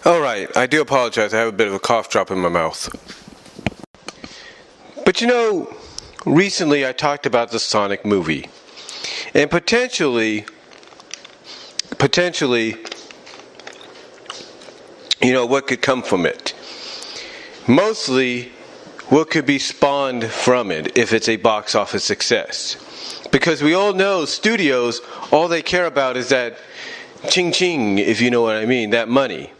Alright, I do apologize. I have a bit of a cough drop in my mouth. But recently I talked about the Sonic movie. And potentially, what could come from it. Mostly, what could be spawned from it if it's a box office success. Because we all know studios, all they care about is that ching-ching, if you know what I mean, that money.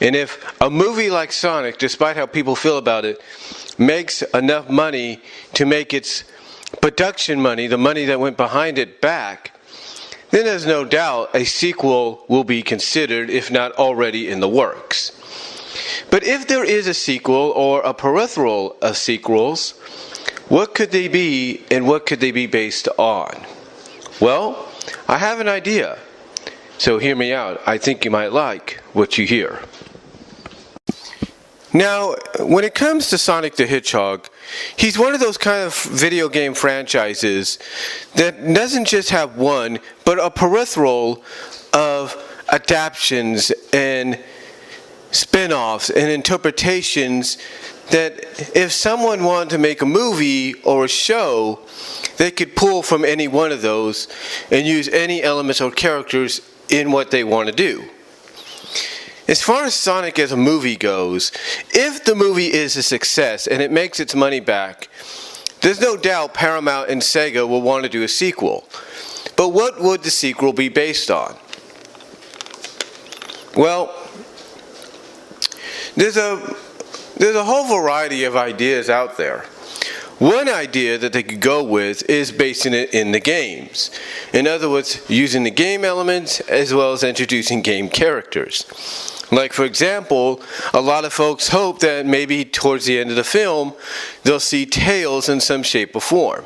And if a movie like Sonic, despite how people feel about it, makes enough money to make its production money, the money that went behind it, back, then there's no doubt a sequel will be considered, if not already in the works. But if there is a sequel or a peripheral of sequels, what could they be and what could they be based on? Well, I have an idea. So hear me out. I think you might like what you hear. Now, when it comes to Sonic the Hedgehog, he's one of those kind of video game franchises that doesn't just have one, but a peripheral of adaptations and spin-offs and interpretations that if someone wanted to make a movie or a show, they could pull from any one of those and use any elements or characters in what they want to do. As far as Sonic as a movie goes, if the movie is a success and it makes its money back, there's no doubt Paramount and Sega will want to do a sequel. But what would the sequel be based on? Well, there's a whole variety of ideas out there. One idea that they could go with is basing it in the games. In other words, using the game elements as well as introducing game characters. Like, for example, a lot of folks hope that maybe towards the end of the film, they'll see Tails in some shape or form.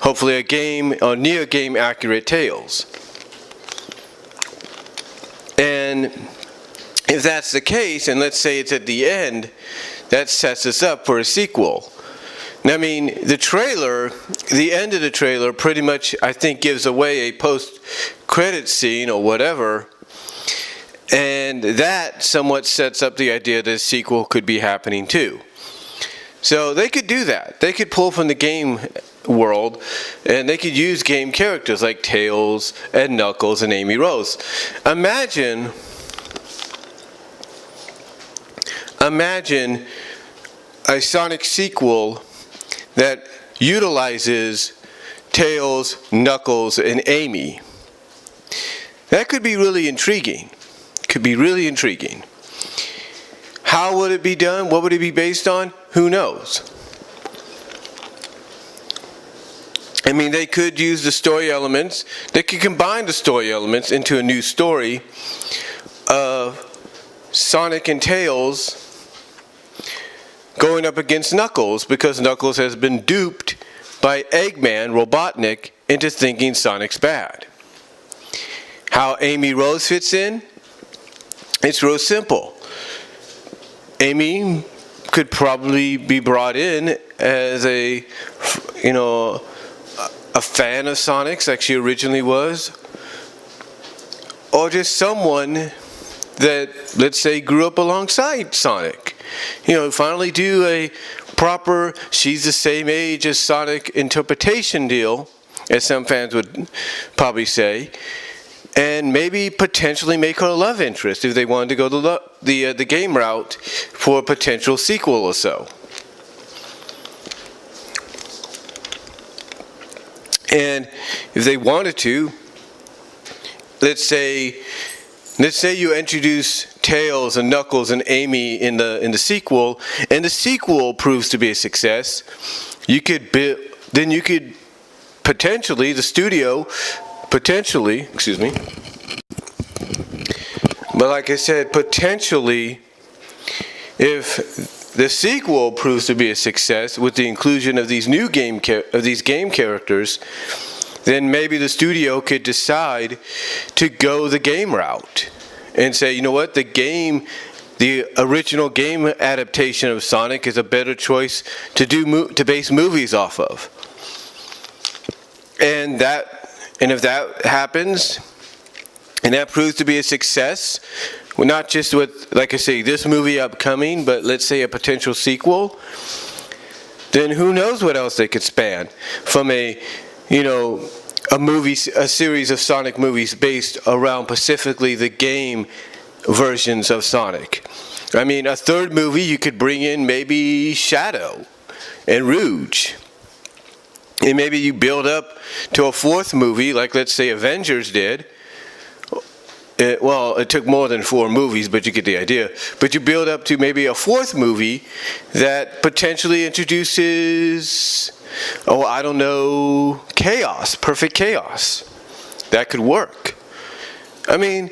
Hopefully a near game accurate Tails. And if that's the case, and let's say it's at the end, that sets us up for a sequel. I mean, the end of the trailer pretty much, I think, gives away a post-credit scene or whatever, and that somewhat sets up the idea that a sequel could be happening too. So they could do that. They could pull from the game world, and they could use game characters like Tails and Knuckles and Amy Rose. Imagine a Sonic sequel that utilizes Tails, Knuckles, and Amy. That could be really intriguing. How would it be done? What would it be based on? Who knows? I mean, they could use the story elements. They could combine the story elements into a new story of Sonic and Tails going up against Knuckles because Knuckles has been duped by Eggman, Robotnik, into thinking Sonic's bad. How Amy Rose fits in? It's real simple. Amy could probably be brought in as a fan of Sonic's like she originally was, or just someone that, let's say, grew up alongside Sonic. Finally do a proper, she's the same age as Sonic interpretation deal, as some fans would probably say, and maybe potentially make her a love interest if they wanted to go the game route for a potential sequel or so. And if they wanted to, let's say you introduce Tails and Knuckles and Amy in the sequel, and the sequel proves to be a success, you could potentially, the studio, but like I said, potentially, if the sequel proves to be a success with the inclusion of these new game characters, then maybe the studio could decide to go the game route and say, you know what, the original game adaptation of Sonic is a better choice to base movies off of. And if that happens, and that proves to be a success, well, not just with, like I say, this movie upcoming, but let's say a potential sequel, then who knows what else they could span from a series of Sonic movies based around specifically the game versions of Sonic. I mean, a third movie, you could bring in maybe Shadow and Rouge. And maybe you build up to a fourth movie, like let's say Avengers did. It took more than 4 movies, but you get the idea. But you build up to maybe a fourth movie that potentially introduces, chaos, perfect chaos. That could work. I mean,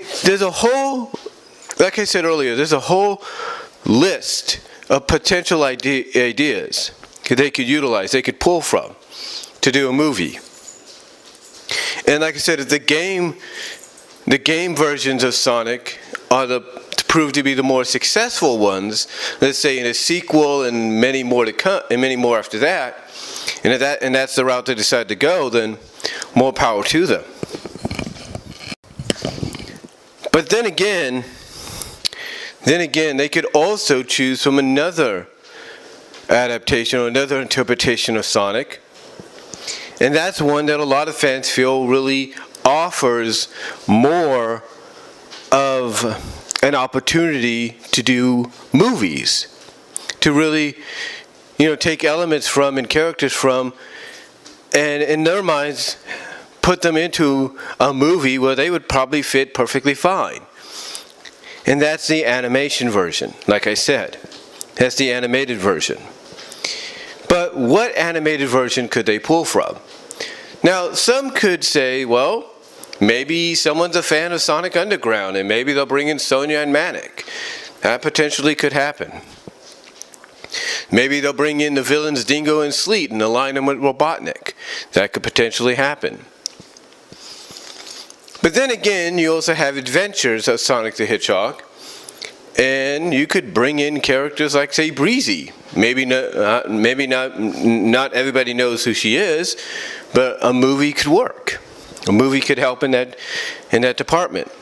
like I said earlier, there's a whole list of potential ideas that they could utilize, they could pull from to do a movie. And like I said, if the game versions of Sonic are prove to be the more successful ones, let's say in a sequel and many more to come, and many more after that, and that's the route they decide to go, then more power to them. But then again, they could also choose from another adaptation or another interpretation of Sonic, and that's one that a lot of fans feel really offers more of an opportunity to do movies, to really, take elements from and characters from, and in their minds, put them into a movie where they would probably fit perfectly fine. And that's the animation version, like I said. That's the animated version. But what animated version could they pull from? Now, some could say, well, maybe someone's a fan of Sonic Underground, and maybe they'll bring in Sonia and Manic. That potentially could happen. Maybe they'll bring in the villains Dingo and Sleet and align them with Robotnik. That could potentially happen. But then again, you also have Adventures of Sonic the Hedgehog, and you could bring in characters like, say, Breezy. Maybe not everybody knows who she is, but a movie could work. A movie could help in that department.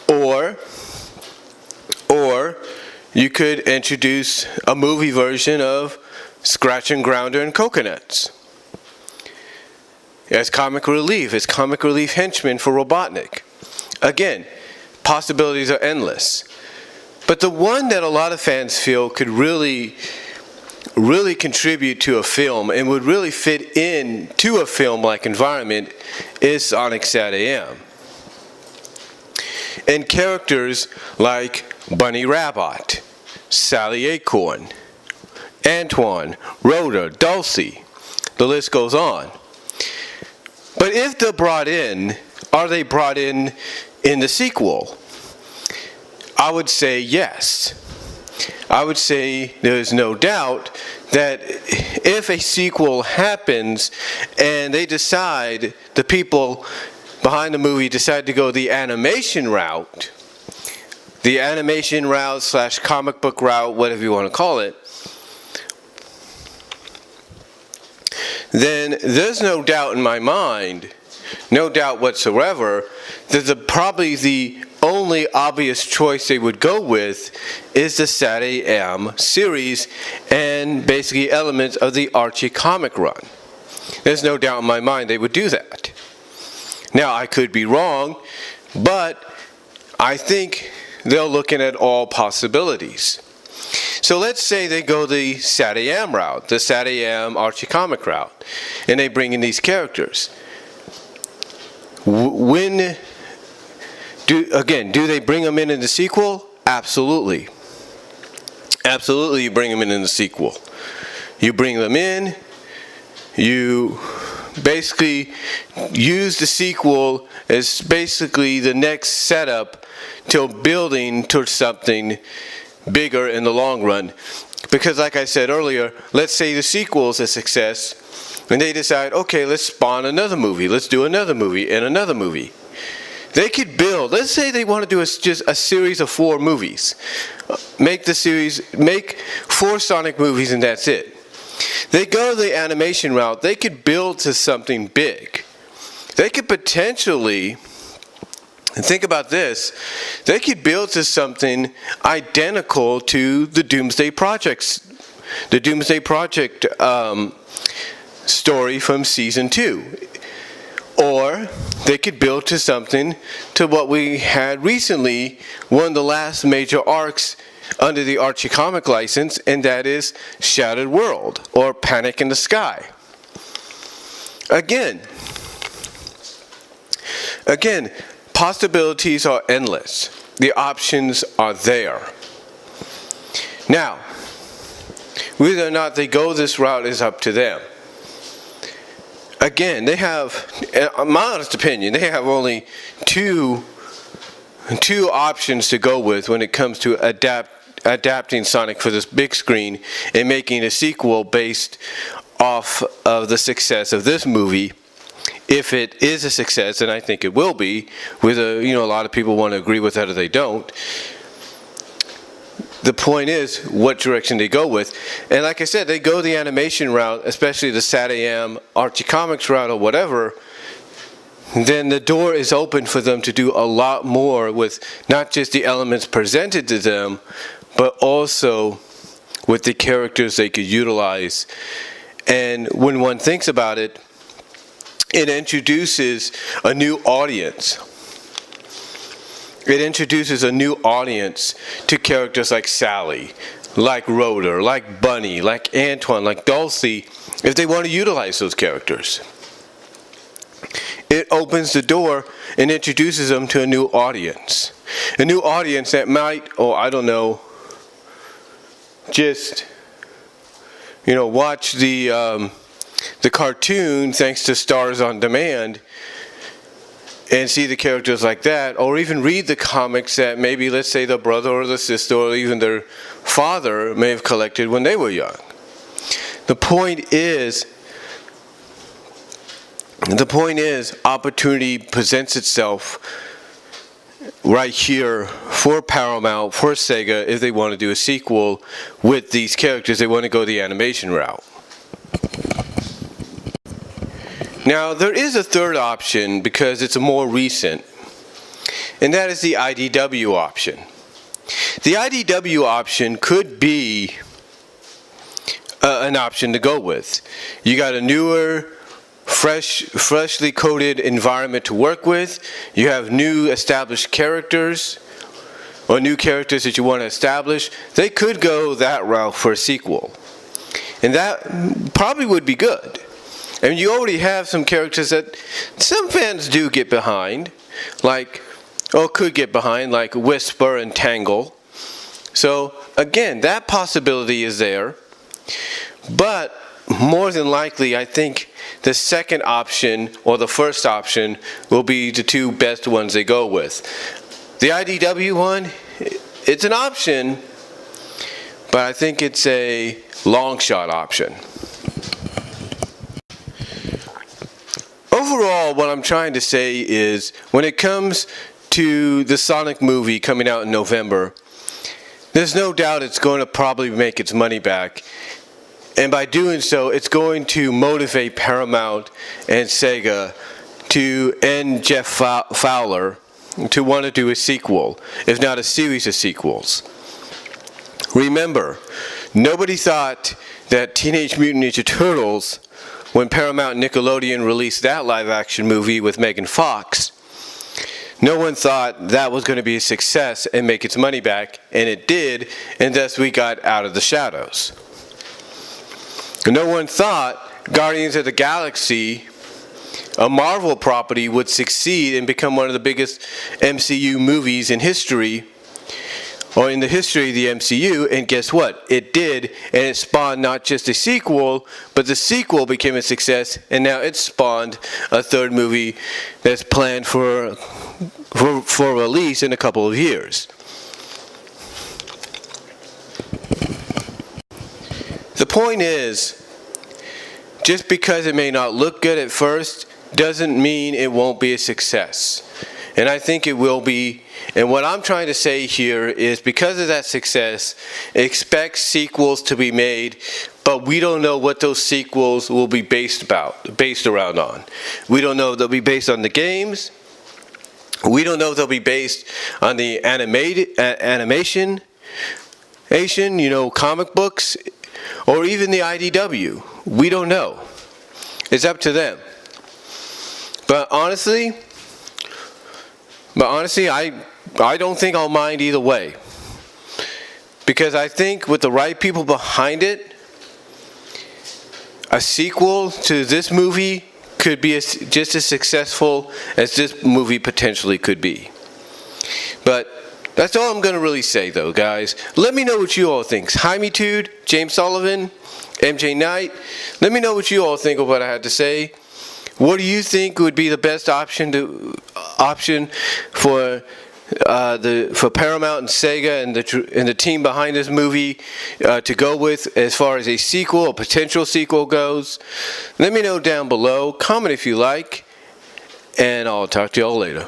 Or you could introduce a movie version of Scratch and Grounder and Coconuts as comic relief henchmen for Robotnik. Again, possibilities are endless. But the one that a lot of fans feel could really contribute to a film and would really fit into a film-like environment is Sonic SatAM. And characters like Bunny Rabbit, Sally Acorn, Antoine, Rhoda, Dulcie, the list goes on. But if they're brought in, are they brought in the sequel? I would say yes. I would say there's no doubt that if a sequel happens and the people behind the movie decide to go the animation route / comic book route, whatever you want to call it, then there's no doubt in my mind, no doubt whatsoever, that probably the only obvious choice they would go with is the SatAM series and basically elements of the Archie comic run. There's no doubt in my mind they would do that. Now, I could be wrong, but I think they're looking at all possibilities. So let's say they go the SatAM route, the SatAM Archie comic route, and they bring in these characters. Do they bring them in the sequel? Absolutely. Absolutely, you bring them in the sequel. You bring them in, you basically use the sequel as basically the next setup till building towards something bigger in the long run. Because like I said earlier, let's say the sequel is a success, and they decide, okay, let's spawn another movie, let's do another movie and another movie. They could build, let's say they want to do just a series of 4 movies. Make 4 Sonic movies and that's it. They go the animation route, they could build to something big. They could potentially And think about this. They could build to something identical to the Doomsday Project story from season 2. Or they could build to something to what we had recently, one of the last major arcs under the Archie comic license, and that is Shattered World or Panic in the Sky. Again, possibilities are endless. The options are there. Now, whether or not they go this route is up to them. Again, they have, in my honest opinion, they have only two options to go with when it comes to adapting Sonic for this big screen and making a sequel based off of the success of this movie. If it is a success, and I think it will be, whether a lot of people want to agree with that or they don't. The point is what direction they go with. And like I said, they go the animation route, especially the SatAM, Archie Comics route or whatever, then the door is open for them to do a lot more with not just the elements presented to them, but also with the characters they could utilize. And when one thinks about it, it introduces a new audience. It introduces a new audience to characters like Sally, like Rotor, like Bunny, like Antoine, like Dulcie, if they want to utilize those characters. It opens the door and introduces them to a new audience. A new audience that might, just, watch the cartoon thanks to Stars on Demand and see the characters like that, or even read the comics that maybe, let's say, the brother or the sister or even their father may have collected when they were young. The point is, opportunity presents itself right here for Paramount, for Sega, if they want to do a sequel with these characters. They want to go the animation route. Now, there is a third option because it's more recent, and that is the IDW option. The IDW option could be an option to go with. You got a newer, freshly coded environment to work with. You have new established characters, or new characters that you want to establish. They could go that route for a sequel, and that probably would be good. I mean, you already have some characters that some fans do get behind, could get behind, like Whisper and Tangle. So, again, that possibility is there. But more than likely, I think the second option or the first option will be the two best ones they go with. The IDW one, it's an option, but I think it's a long shot option. Overall, what I'm trying to say is, when it comes to the Sonic movie coming out in November, there's no doubt it's going to probably make its money back. And by doing so, it's going to motivate Paramount and Sega and Jeff Fowler to want to do a sequel, if not a series of sequels. Remember, nobody thought that Teenage Mutant Ninja Turtles, when Paramount and Nickelodeon released that live-action movie with Megan Fox, no one thought that was going to be a success and make its money back, and it did, and thus we got Out of the Shadows. No one thought Guardians of the Galaxy, a Marvel property, would succeed and become one of the biggest MCU movies in history, or in the history of the MCU, and guess what? It did, and it spawned not just a sequel, but the sequel became a success, and now it's spawned a third movie that's planned for release in a couple of years. The point is, just because it may not look good at first, doesn't mean it won't be a success. And I think it will be. And what I'm trying to say here is, because of that success, expect sequels to be made, but we don't know what those sequels will be based around on. We don't know if they'll be based on the games, We don't know if they'll be based on the animation, comic books, or even the IDW. We don't know. It's up to them. But honestly, I don't think I'll mind either way. Because I think with the right people behind it, a sequel to this movie could be just as successful as this movie potentially could be. But that's all I'm going to really say, though, guys. Let me know what you all think. Jaime-tude, James Sullivan, MJ Knight. Let me know what you all think of what I had to say. What do you think would be the best option for Paramount and Sega and the team behind this movie to go with as far as a sequel, a potential sequel goes? Let me know down below. Comment if you like, and I'll talk to y'all later.